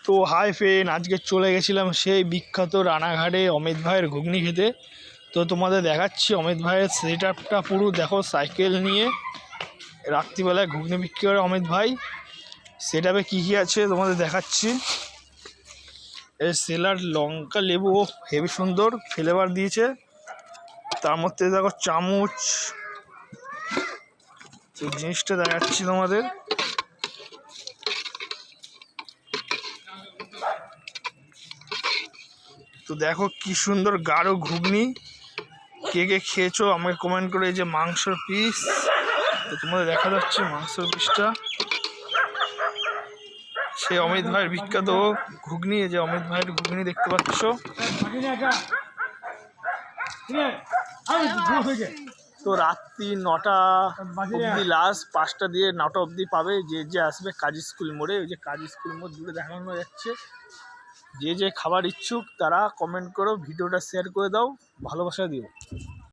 তো hi friend, আজকে চলে গেছিলাম সেই বিখ্যাত রানাঘাটে অমিত ভাইয়ের ঘুগনি খেতে। তো তোমাদের দেখাচ্ছি অমিত ভাইয়ের সেট আপটা পুরো দেখো। সাইকেল নিয়ে রাত্রিবেলায় ঘুগনি বিক্রি করে অমিত ভাই। সেট আপে কী কী আছে তোমাদের দেখাচ্ছি। এই সেলার লঙ্কা লেবু হেভি সুন্দর ফ্লেভার দিয়েছে। তার মধ্যে দেখো চামচ, এই জিনিসটা দেখাচ্ছি তোমাদের। তো দেখো কি সুন্দর গাঢ় ঘুগনি। কে কে খেয়েছো আমাকে কমেন্ট করে। এই যে মাংসের পিস, তো তোমাদের দেখা যাচ্ছে মাংসের পিসটা। সে অমিত ভাইয়ের বিখ্যাত ঘুগনি। এই যে অমিত ভাইয়ের ঘুগনি দেখতে পাচ্ছ। তো রাত্রি 9টা অবধি লাস্ট, 5টা দিয়ে 9টা অবধি পাবে। যে যে আসবে কাজী স্কুল মোড়ে, ওই যে কাজী স্কুল মোড় দূরে দেখানো যাচ্ছে। যে যে খাবার ইচ্ছুক তারা কমেন্ট করো, ভিডিওটা শেয়ার করে দাও, ভালোবাসা দিও।